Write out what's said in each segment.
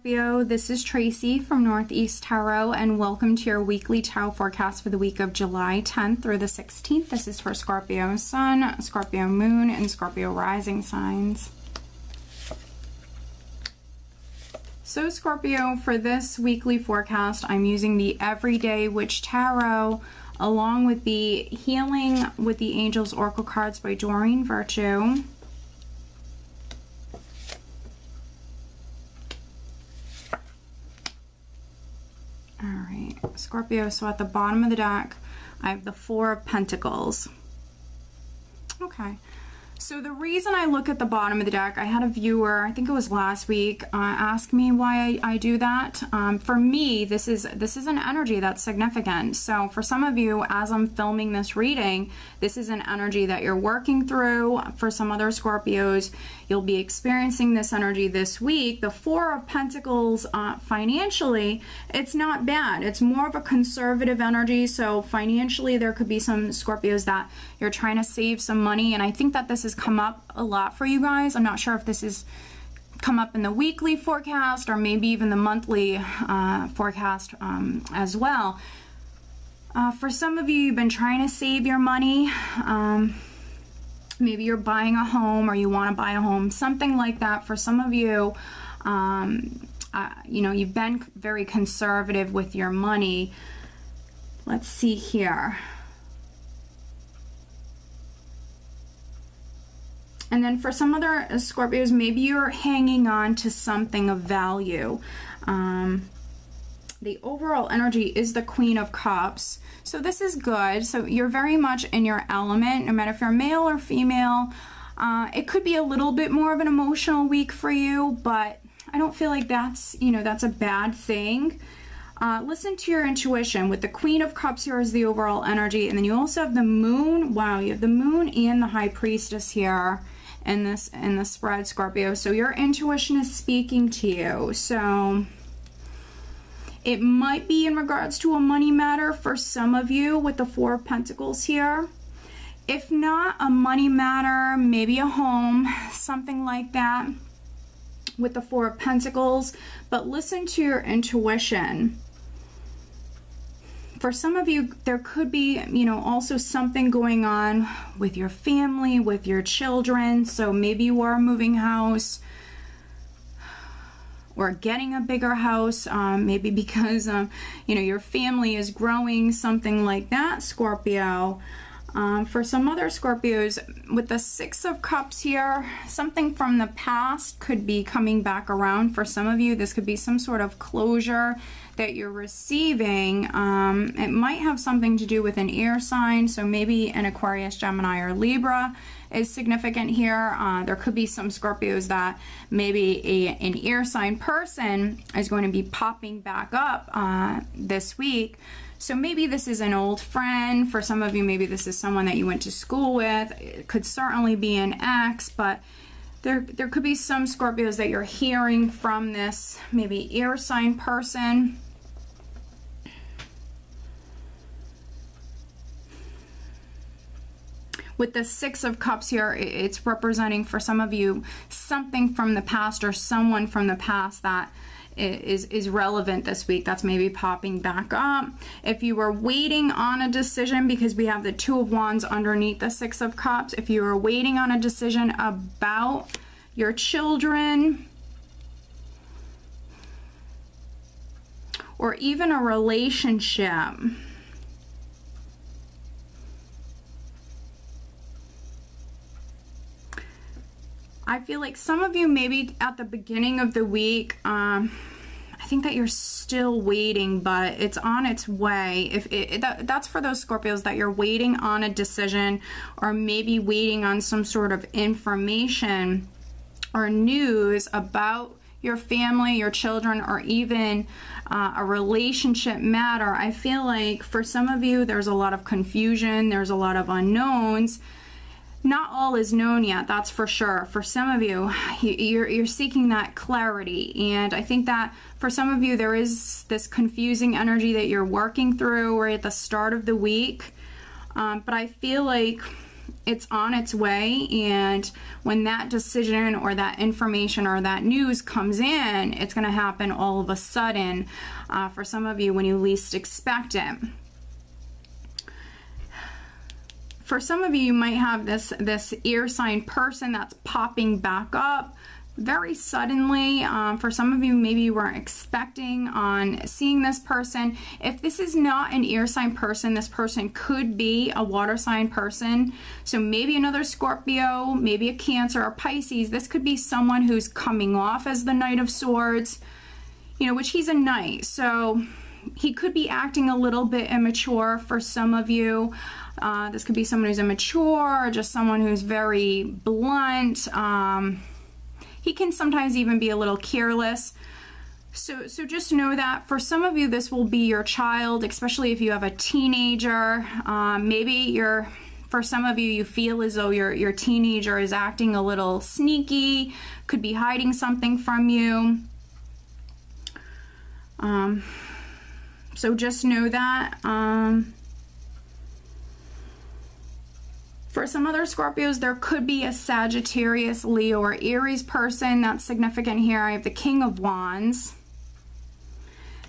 Scorpio, this is Tracy from Northeast Tarot, and welcome to your weekly tarot forecast for the week of July 10th through the 16th. This is for Scorpio Sun, Scorpio Moon, and Scorpio Rising signs. So Scorpio, for this weekly forecast, I'm using the Everyday Witch Tarot along with the Healing with the Angels Oracle cards by Doreen Virtue. Alright, Scorpio, so at the bottom of the deck, I have the Four of Pentacles. Okay, so the reason I look at the bottom of the deck, I had a viewer, I think it was last week, ask me why I do that. For me, this is an energy that's significant. So for some of you, as I'm filming this reading, this is an energy that you're working through. For some other Scorpios, you'll be experiencing this energy this week. The Four of Pentacles, financially, it's not bad. It's more of a conservative energy. So financially, there could be some Scorpios that you're trying to save some money. And I think that this has come up a lot for you guys. I'm not sure if this is come up in the weekly forecast or maybe even the monthly forecast as well. For some of you, you've been trying to save your money. Maybe you're buying a home or you want to buy a home, something like that. For some of you, you know, you've been very conservative with your money. Let's see here. And then for some other Scorpios, maybe you're hanging on to something of value. The overall energy is the Queen of Cups. So this is good. So you're very much in your element, no matter if you're male or female. It could be a little bit more of an emotional week for you, but I don't feel like that's, you know, that's a bad thing. Listen to your intuition. With the Queen of Cups here is the overall energy. And then you also have the Moon. Wow, you have the Moon and the High Priestess here in the spread, Scorpio. So your intuition is speaking to you. So it might be in regards to a money matter for some of you with the Four of Pentacles here. If not a money matter, maybe a home, something like that with the Four of Pentacles. But listen to your intuition. For some of you, there could be, you know, also something going on with your family, with your children. So maybe you are moving house or getting a bigger house, maybe because, you know, your family is growing, something like that, Scorpio. For some other Scorpios, with the Six of Cups here, something from the past could be coming back around. For some of you, this could be some sort of closure that you're receiving. It might have something to do with an air sign, so maybe an Aquarius, Gemini, or Libra is significant here. There could be some Scorpios that maybe an air sign person is going to be popping back up this week. So maybe this is an old friend. For some of you, maybe this is someone that you went to school with. It could certainly be an ex, but there could be some Scorpios that you're hearing from this maybe air sign person. With the Six of Cups here, it's representing for some of you something from the past or someone from the past that is relevant this week. That's maybe popping back up. If you were waiting on a decision, because we have the Two of Wands underneath the Six of Cups, if you were waiting on a decision about your children or even a relationship, I feel like some of you maybe at the beginning of the week, I think that you're still waiting, but it's on its way. That's for those Scorpios that you're waiting on a decision or maybe waiting on some sort of information or news about your family, your children, or even a relationship matter. I feel like for some of you, there's a lot of confusion. There's a lot of unknowns. Not all is known yet, that's for sure. For some of you, you're seeking that clarity. And I think that for some of you, there is this confusing energy that you're working through. We're at the start of the week. But I feel like it's on its way, and when that decision or that information or that news comes in, it's going to happen all of a sudden, for some of you, when you least expect it. For some of you might have this air sign person that's popping back up very suddenly. For some of you, maybe you weren't expecting on seeing this person. If this is not an air sign person, this person could be a water sign person. So maybe another Scorpio, maybe a Cancer or Pisces. This could be someone who's coming off as the Knight of Swords, you know, which he's a knight. So he could be acting a little bit immature for some of you. This could be someone who's immature, or just someone who's very blunt. He can sometimes even be a little careless. So just know that for some of you, this will be your child, especially if you have a teenager. Maybe for some of you, you feel as though your teenager is acting a little sneaky, could be hiding something from you. So just know that. For some other Scorpios, there could be a Sagittarius, Leo, or Aries person. That's significant here. I have the King of Wands.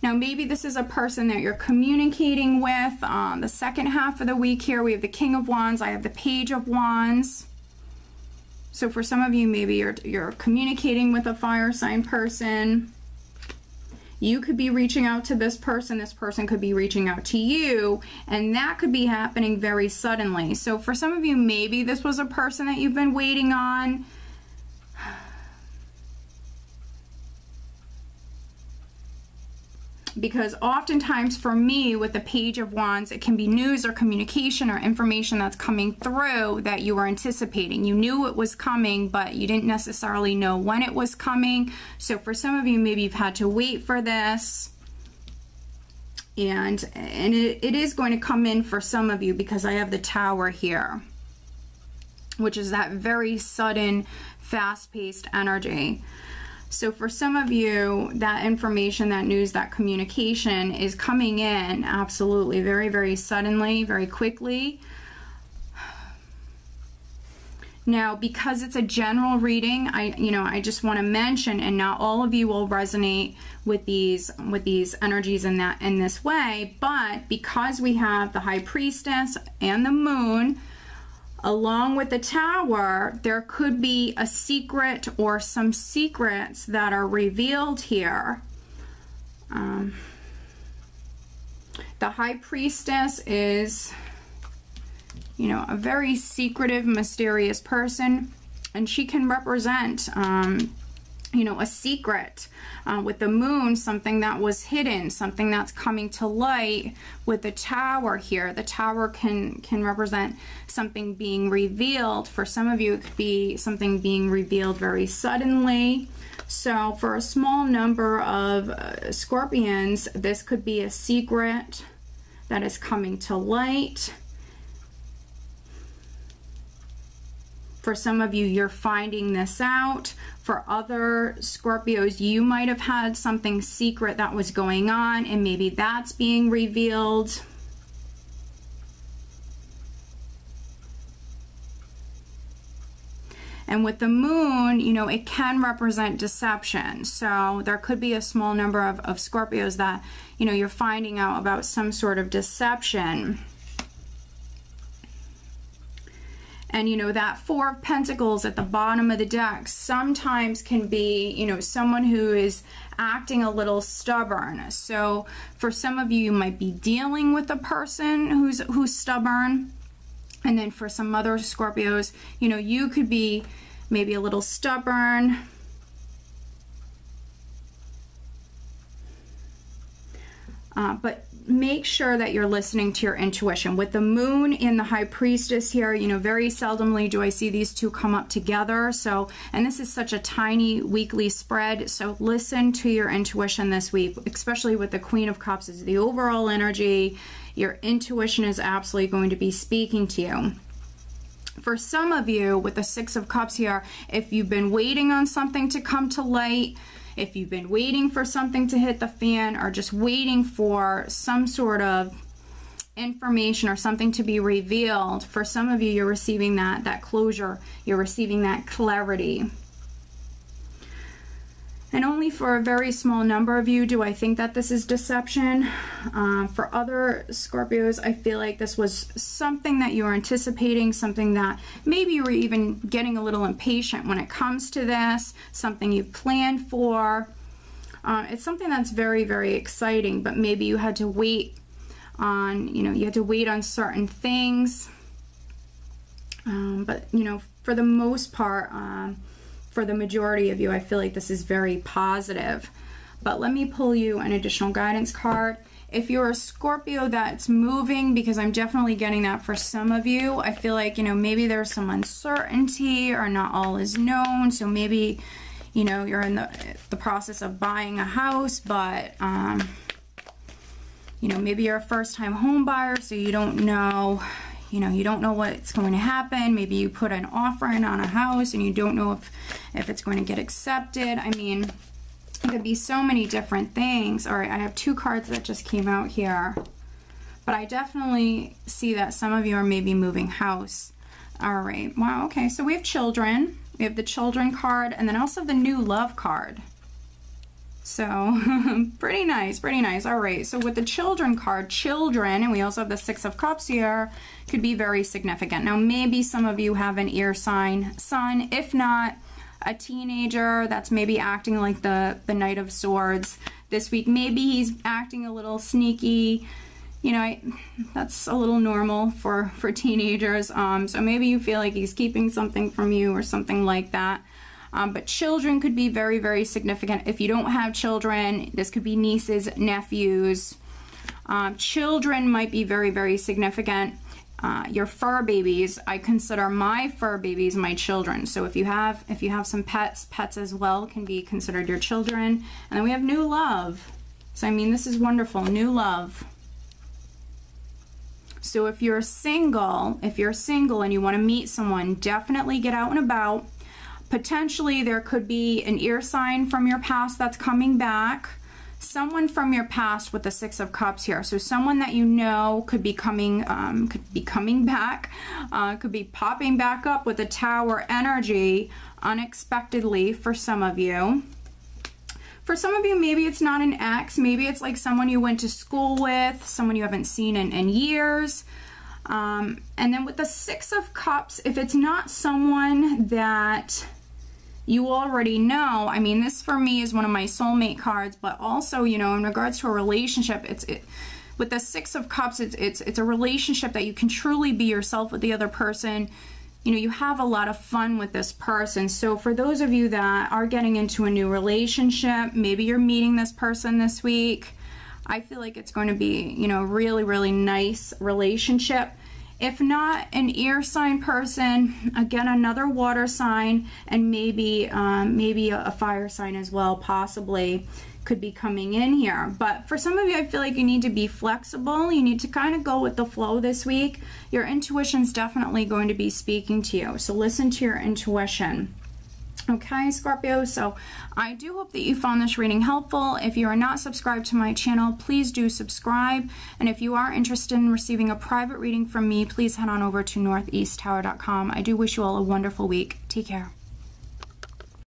Now, maybe this is a person that you're communicating with. The second half of the week here, we have the King of Wands. I have the Page of Wands. So for some of you, maybe you're communicating with a fire sign person. You could be reaching out to this person could be reaching out to you, and that could be happening very suddenly. So for some of you, maybe this was a person that you've been waiting on. Because oftentimes for me, with the Page of Wands, it can be news or communication or information that's coming through that you were anticipating. You knew it was coming, but you didn't necessarily know when it was coming. So for some of you, maybe you've had to wait for this. And it is going to come in for some of you, because I have the Tower here, which is that very sudden, fast-paced energy. So for some of you, that information, that news, that communication is coming in absolutely very, very suddenly, very quickly. Now, because it's a general reading, I just want to mention, and not all of you will resonate with these energies in this way, but because we have the High Priestess and the Moon, along with the Tower, there could be a secret or some secrets that are revealed here. The High Priestess is, a very secretive, mysterious person, and she can represent, a secret. With the Moon, something that was hidden, something that's coming to light. With the Tower here, the Tower can represent something being revealed. For some of you, it could be something being revealed very suddenly. So for a small number of Scorpions, this could be a secret that is coming to light. For some of you, you're finding this out. For other Scorpios, you might have had something secret that was going on, and maybe that's being revealed. And with the Moon, it can represent deception. So there could be a small number of Scorpios that, you're finding out about some sort of deception. And, that Four of Pentacles at the bottom of the deck sometimes can be, someone who is acting a little stubborn. So for some of you, you might be dealing with a person who's stubborn. And then for some other Scorpios, you could be maybe a little stubborn. But make sure that you're listening to your intuition. With the Moon and the High Priestess here, very seldomly do I see these two come up together. So, and this is such a tiny weekly spread. So listen to your intuition this week, especially with the Queen of Cups is the overall energy. Your intuition is absolutely going to be speaking to you. For some of you, with the Six of Cups here, if you've been waiting on something to come to light, if you've been waiting for something to hit the fan, or just waiting for some sort of information or something to be revealed. For some of you, you're receiving that closure, you're receiving that clarity. And only for a very small number of you do I think that this is deception. For other Scorpios, I feel like this was something that you were anticipating, something that maybe you were even getting a little impatient when it comes to this, something you planned for. It's something that's very, very exciting, but maybe you had to wait on, you had to wait on certain things. But, for the most part, for the majority of you, I feel like this is very positive. But let me pull you an additional guidance card. If you're a Scorpio that's moving, because I'm definitely getting that for some of you, I feel like, maybe there's some uncertainty or not all is known. So maybe, you're in the process of buying a house, but, maybe you're a first-time home buyer, so you don't know, you don't know what's going to happen. Maybe you put an offer in on a house and you don't know if it's going to get accepted. I mean, it could be so many different things. All right, I have 2 cards that just came out here. But I definitely see that some of you are maybe moving house. All right, wow, okay, so we have children. We have the children card and then also the new love card. So, pretty nice, pretty nice. All right, so with the children card, children, and we also have the 6 of Cups here, could be very significant. Now, maybe some of you have an air sign sun. If not, a teenager that's maybe acting like the Knight of Swords this week. Maybe he's acting a little sneaky. That's a little normal for teenagers. So maybe you feel like he's keeping something from you or something like that. But children could be very, very significant. If you don't have children, this could be nieces, nephews. Children might be very, very significant. Your fur babies, I consider my fur babies my children. So if you have some pets as well can be considered your children. And then we have new love. So I mean, this is wonderful, new love. So if you're single and you want to meet someone, definitely get out and about. Potentially there could be an ear sign from your past that's coming back. Someone from your past with the 6 of Cups here. So someone that you know could be coming back, could be popping back up with the Tower energy unexpectedly for some of you. For some of you, maybe it's not an ex. Maybe it's like someone you went to school with, someone you haven't seen in years. And then with the 6 of Cups, if it's not someone that you already know, I mean, this for me is one of my soulmate cards, but also, in regards to a relationship, with the 6 of Cups, it's a relationship that you can truly be yourself with the other person. You have a lot of fun with this person. So for those of you that are getting into a new relationship, maybe you're meeting this person this week, I feel like it's going to be, a really, really nice relationship. If not an air sign person, again, another water sign, and maybe a fire sign as well, possibly could be coming in here. But for some of you, I feel like you need to be flexible. You need to kind of go with the flow this week. Your intuition's definitely going to be speaking to you. So listen to your intuition. Okay, Scorpio, so I do hope that you found this reading helpful. If you are not subscribed to my channel, please do subscribe. And if you are interested in receiving a private reading from me, please head on over to northeasttower.com. I do wish you all a wonderful week. Take care.